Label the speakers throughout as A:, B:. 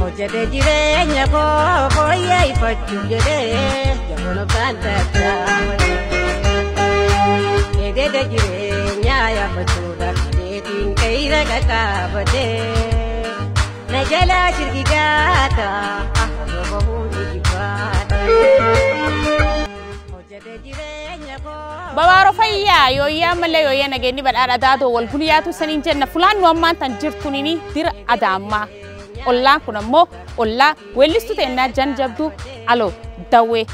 A: hojjete jireenya koo fooyyeffachuu jedhee jamono baantaadha. Eededa jireenya yaabbachuudhaaf deetiin keeyra qaqaabatee na jalaa shirgigaata roba hundi jibbaata.
B: Babaaro fayyaa yooyyaa malee yooyyaa nageenyi badhaadha taatoo wal guyyaatu saniin jenna fulaan nu ammaan tan jirtunini dira adaammaa ollaan kun ammoo ollaa weellistu teennaa jan jabdu aloo dawwee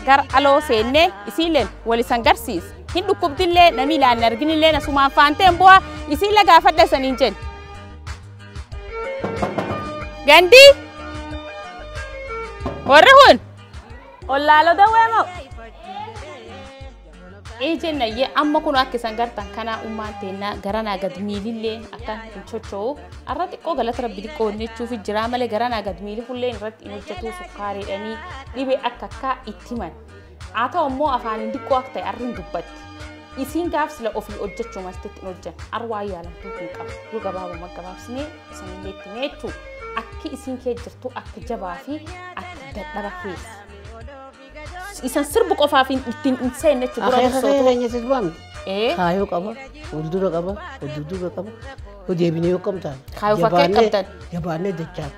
B: gar aloo seennee isiileen walisan garsiis hin dhukkubdillee namni ilaan arginillee nasumaan faanteen bu'aa isiila gaafadha saniin jenna. Gandii warri kun ollaaloo dawwee moo? Ejenna ye amma kun akka isan gartan kana ummaan teennaa garanaa gad miilillee akka hin chocho'u arra xiqqoo galata rabbi xiqqoo honnechuuf jira malee garanaa gad miili hulleen irratti hin hojjetu sukkaareedhanii dhibee akka itti himan haa ta'u immoo afaaniin xiqqoo akka ta'e arri hin dubbatti isiin gaaf sila ofii hojjechuu masteetti hin hojjan arwaa yaalamtuu hin qabu yoo gabaabuma gabaabsinee isanillee itti meechuu akki isiin kee jirtu akka jabaa fi akka dadhaba keessa. Isan sirbu qofaaf ittiin seenne jechuudha.
C: Akheekha keenya sirbaamti. Kaayoo qaba, fuuldura qaba, dudduuba qaba. Yoo deebinee yoo qabtaan.
B: Kaayoo fakkee qabdan.
C: Jabaannee dachaan.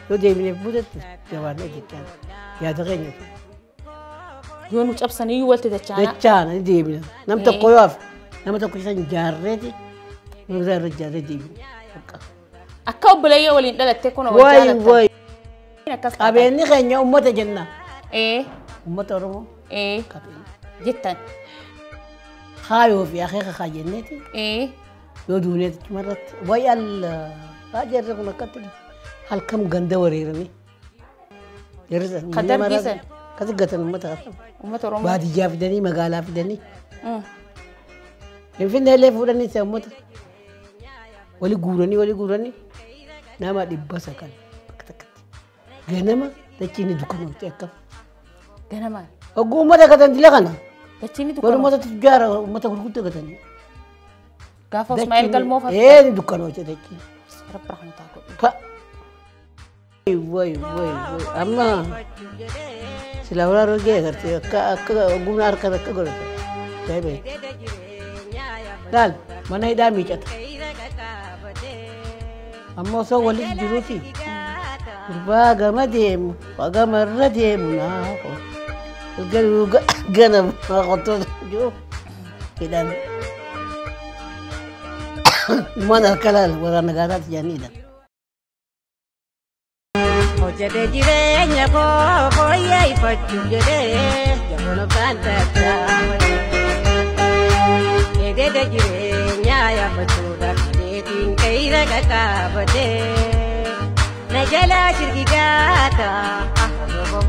C: Yoo deebinee buutetti jabaannee dachaan. Yaada keenya.
B: Yoo nu cabsanii yoo walti dachaana.
C: Dachaan ni deebina. Nam tokko yoo hafe nama tokko isan jaarreeti nama irra jaarree deebina.
B: Akka obboleeyyoo waliin dhalattee kun wajjin
C: jaalatan. Wayi qabeenyi keenya uummata jenna. Ummata Oromoo
B: jettan
C: kaayoo fi akeeka kaa jenneeti yoo duuneeti cumarratti wayi haa jarri kun akkatti halkam ganda wareeranii jarrisan
B: kadargisan
C: kasi gatan ummata
B: Oromoo
C: baadiyyaa fidanii magaalaa fidanii Finfinneellee fuudhanii isa ummata wali guuranii nama 900 bakka takkatti ganama dachiini dukkanooti akkam
B: Ganaman.
C: Oguu ummata katan dila kana.
B: Dachiini
C: dukkanooti. Wal ummata tijjaara ummata gurguddaa katan.
B: Gaafa Ismaa'eel Galmoo fakkii.
C: Ni dukkanooti dachiini.
B: Rabbi rahmataa godhu.
C: Pa. Way. Amma sila wala roge agartee akka ogumna harka akka godhata. Baay'ee. Dal mana hidhaa miicata. Amma osoo walitti jiruuti. Gurbaa gama deemu, gama irra deemu naafoo. Ganama qottoo jiru hidhan. Mana harkalaal waraana gaaraatti jaaniidha.
A: Hojjete jireenya koo fooyyeffachuu jedhee jamono baantaadha. Eededa jireenya yaabbachuudhaaf deetiin keeyra qaqaabatee na jalaa shirgigaata roba